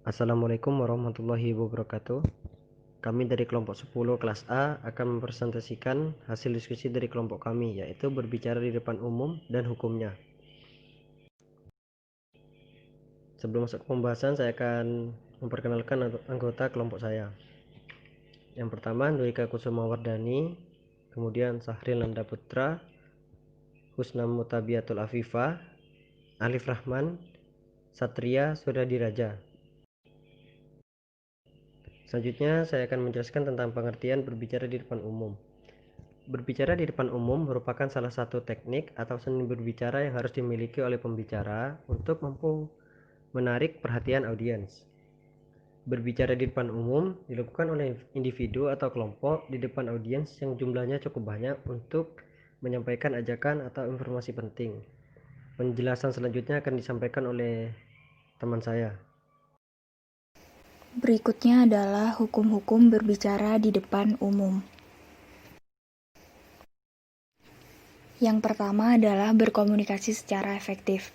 Assalamualaikum warahmatullahi wabarakatuh. Kami dari kelompok 10 kelas A akan mempresentasikan hasil diskusi dari kelompok kami, yaitu berbicara di depan umum dan hukumnya. Sebelum masuk ke pembahasan, saya akan memperkenalkan anggota kelompok saya. Yang pertama, Nurika Kusumawardani, kemudian Sahril Nanda Putra, Husna Mutabiatul Afifah, Alif Rahman, Satria Suryadiraja. Selanjutnya, saya akan menjelaskan tentang pengertian berbicara di depan umum. Berbicara di depan umum merupakan salah satu teknik atau seni berbicara yang harus dimiliki oleh pembicara untuk mampu menarik perhatian audiens. Berbicara di depan umum dilakukan oleh individu atau kelompok di depan audiens yang jumlahnya cukup banyak untuk menyampaikan ajakan atau informasi penting. Penjelasan selanjutnya akan disampaikan oleh teman saya. Berikutnya adalah hukum-hukum berbicara di depan umum. Yang pertama adalah berkomunikasi secara efektif.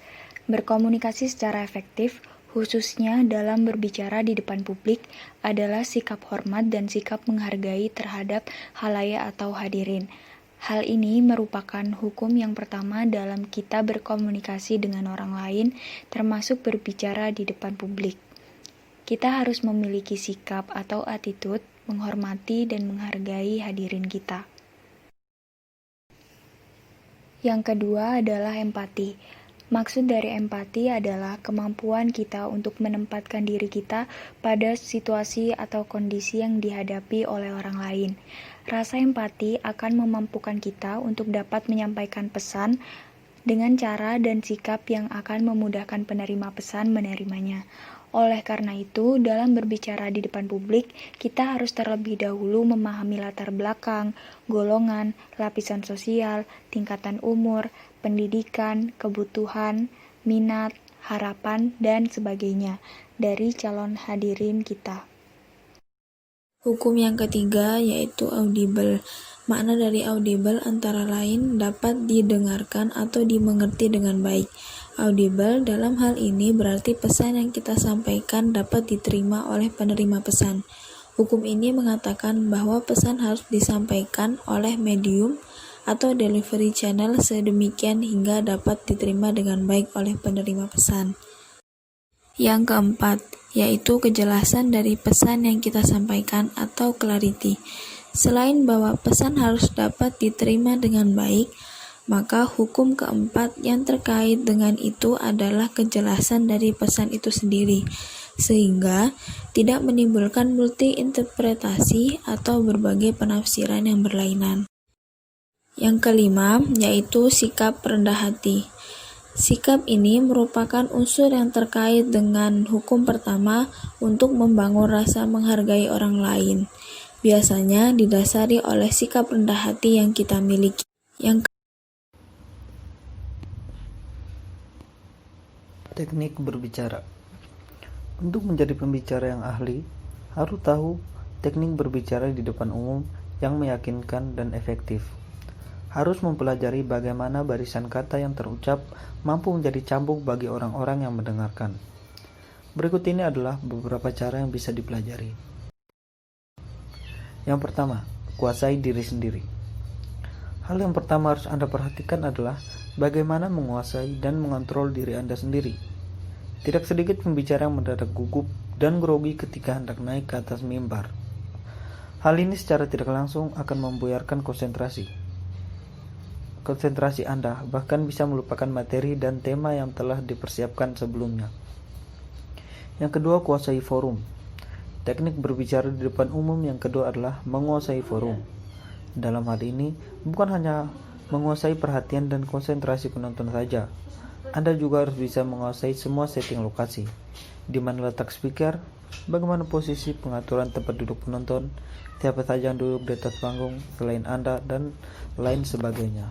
Berkomunikasi secara efektif, khususnya dalam berbicara di depan publik, adalah sikap hormat dan sikap menghargai terhadap khalayak atau hadirin. Hal ini merupakan hukum yang pertama dalam kita berkomunikasi dengan orang lain, termasuk berbicara di depan publik. Kita harus memiliki sikap atau attitude menghormati dan menghargai hadirin kita. Yang kedua adalah empati. Maksud dari empati adalah kemampuan kita untuk menempatkan diri kita pada situasi atau kondisi yang dihadapi oleh orang lain. Rasa empati akan memampukan kita untuk dapat menyampaikan pesan dengan cara dan sikap yang akan memudahkan penerima pesan menerimanya. Oleh karena itu, dalam berbicara di depan publik, kita harus terlebih dahulu memahami latar belakang, golongan, lapisan sosial, tingkatan umur, pendidikan, kebutuhan, minat, harapan, dan sebagainya dari calon hadirin kita. Hukum yang ketiga yaitu audible. Makna dari audible antara lain dapat didengarkan atau dimengerti dengan baik. Audible dalam hal ini berarti pesan yang kita sampaikan dapat diterima oleh penerima pesan. Hukum ini mengatakan bahwa pesan harus disampaikan oleh medium atau delivery channel sedemikian hingga dapat diterima dengan baik oleh penerima pesan. Yang keempat, yaitu kejelasan dari pesan yang kita sampaikan atau clarity. Selain bahwa pesan harus dapat diterima dengan baik, maka hukum keempat yang terkait dengan itu adalah kejelasan dari pesan itu sendiri, sehingga tidak menimbulkan multi interpretasi atau berbagai penafsiran yang berlainan. Yang kelima, yaitu sikap rendah hati. Sikap ini merupakan unsur yang terkait dengan hukum pertama untuk membangun rasa menghargai orang lain. Biasanya didasari oleh sikap rendah hati yang kita miliki. Teknik berbicara. Untuk menjadi pembicara yang ahli, harus tahu teknik berbicara di depan umum yang meyakinkan dan efektif. Harus mempelajari bagaimana barisan kata yang terucap mampu menjadi cambuk bagi orang-orang yang mendengarkan. Berikut ini adalah beberapa cara yang bisa dipelajari. Yang pertama, kuasai diri sendiri. Hal yang pertama harus Anda perhatikan adalah bagaimana menguasai dan mengontrol diri Anda sendiri. Tidak sedikit pembicara yang mendadak gugup dan grogi ketika hendak naik ke atas mimbar. Hal ini secara tidak langsung akan membuyarkan konsentrasi Anda, bahkan bisa melupakan materi dan tema yang telah dipersiapkan sebelumnya. Yang kedua, kuasai forum. Teknik berbicara di depan umum yang kedua adalah menguasai forum. Dalam hal ini, bukan hanya menguasai perhatian dan konsentrasi penonton saja, Anda juga harus bisa menguasai semua setting lokasi, di mana letak speaker, bagaimana posisi pengaturan tempat duduk penonton, siapa saja yang duduk di atas panggung selain Anda, dan lain sebagainya.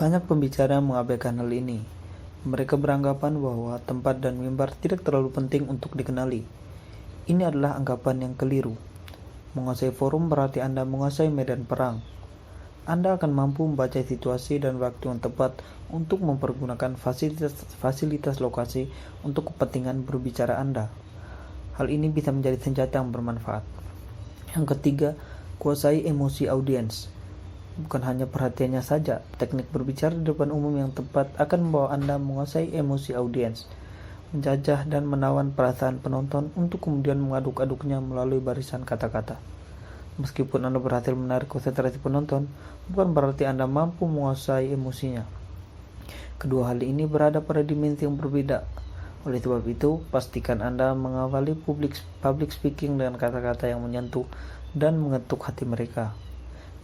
Banyak pembicara mengabaikan hal ini. Mereka beranggapan bahwa tempat dan mimbar tidak terlalu penting untuk dikenali. Ini adalah anggapan yang keliru. Menguasai forum berarti Anda menguasai medan perang. Anda akan mampu membaca situasi dan waktu yang tepat untuk mempergunakan fasilitas lokasi untuk kepentingan berbicara Anda. Hal ini bisa menjadi senjata yang bermanfaat. Yang ketiga, kuasai emosi audiens. Bukan hanya perhatiannya saja, teknik berbicara di depan umum yang tepat akan membawa Anda menguasai emosi audiens, menjajah dan menawan perasaan penonton untuk kemudian mengaduk-aduknya melalui barisan kata-kata. Meskipun Anda berhasil menarik konsentrasi penonton, bukan berarti Anda mampu menguasai emosinya. Kedua hal ini berada pada dimensi yang berbeda. Oleh sebab itu, pastikan Anda mengawali public speaking dengan kata-kata yang menyentuh dan mengetuk hati mereka.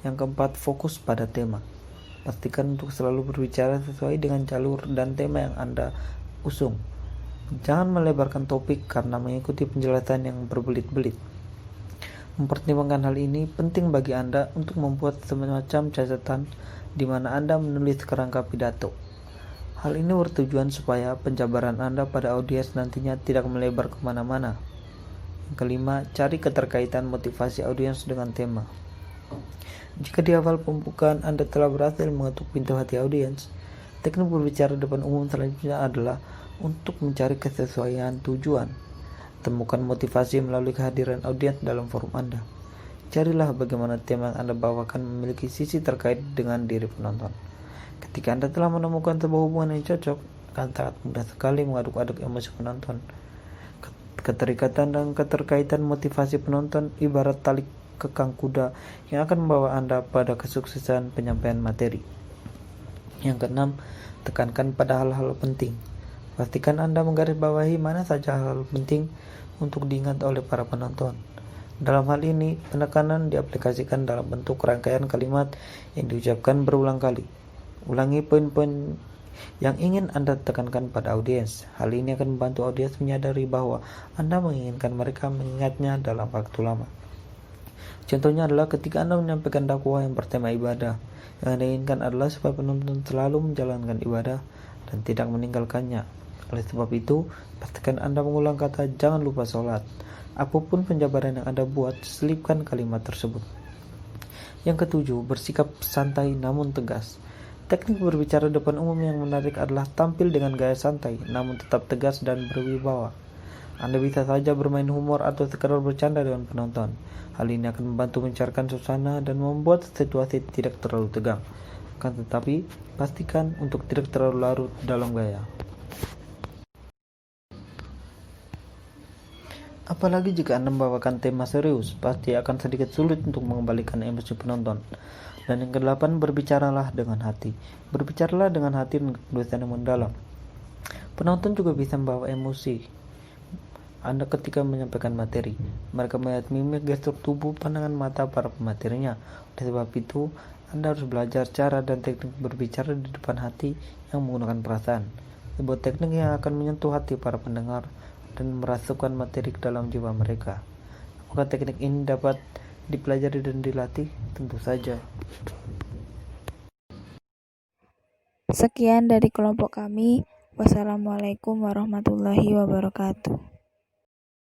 Yang keempat, fokus pada tema. Pastikan untuk selalu berbicara sesuai dengan jalur dan tema yang Anda usung. Jangan melebarkan topik karena mengikuti penjelasan yang berbelit-belit. Mempertimbangkan hal ini penting bagi Anda untuk membuat semacam catatan di mana Anda menulis kerangka pidato. Hal ini bertujuan supaya penjabaran Anda pada audiens nantinya tidak melebar kemana-mana. Yang kelima, cari keterkaitan motivasi audiens dengan tema. Jika di awal pembukaan Anda telah berhasil mengetuk pintu hati audiens, teknik berbicara depan umum selanjutnya adalah untuk mencari kesesuaian tujuan. Temukan motivasi melalui kehadiran audiens dalam forum Anda. Carilah bagaimana tema yang Anda bawakan memiliki sisi terkait dengan diri penonton. Ketika Anda telah menemukan sebuah hubungan yang cocok, akan sangat mudah sekali mengaduk-aduk emosi penonton. Keterikatan dan keterkaitan motivasi penonton ibarat tali kekang kuda yang akan membawa Anda pada kesuksesan penyampaian materi. Yang keenam, tekankan pada hal-hal penting. Pastikan Anda menggarisbawahi mana saja hal-hal penting untuk diingat oleh para penonton. Dalam hal ini, penekanan diaplikasikan dalam bentuk rangkaian kalimat yang diucapkan berulang kali. Ulangi poin-poin yang ingin Anda tekankan pada audiens. Hal ini akan membantu audiens menyadari bahwa Anda menginginkan mereka mengingatnya dalam waktu lama. Contohnya adalah ketika Anda menyampaikan dakwah yang bertema ibadah. Yang Anda inginkan adalah supaya penonton selalu menjalankan ibadah dan tidak meninggalkannya. Oleh sebab itu, pastikan Anda mengulang kata "jangan lupa sholat". Apapun penjabaran yang Anda buat, selipkan kalimat tersebut. Yang ketujuh, bersikap santai namun tegas. Teknik berbicara depan umum yang menarik adalah tampil dengan gaya santai namun tetap tegas dan berwibawa. Anda bisa saja bermain humor atau sekadar bercanda dengan penonton. Hal ini akan membantu mencairkan suasana dan membuat situasi tidak terlalu tegang. Akan tetapi, pastikan untuk tidak terlalu larut dalam gaya. Apalagi jika Anda membawakan tema serius, pasti akan sedikit sulit untuk mengembalikan emosi penonton. Dan yang kedelapan, berbicaralah dengan hati. Berbicaralah dengan hati dan ketulusan yang mendalam. Penonton juga bisa membawa emosi Anda ketika menyampaikan materi. Mereka melihat mimik, gestur tubuh, pandangan mata para pematerinya. Oleh sebab itu, Anda harus belajar cara dan teknik berbicara di depan hati yang menggunakan perasaan. Sebuah teknik yang akan menyentuh hati para pendengar dan merasukkan materi ke dalam jiwa mereka. Apakah teknik ini dapat dipelajari dan dilatih? Tentu saja. Sekian dari kelompok kami. Wassalamualaikum warahmatullahi wabarakatuh.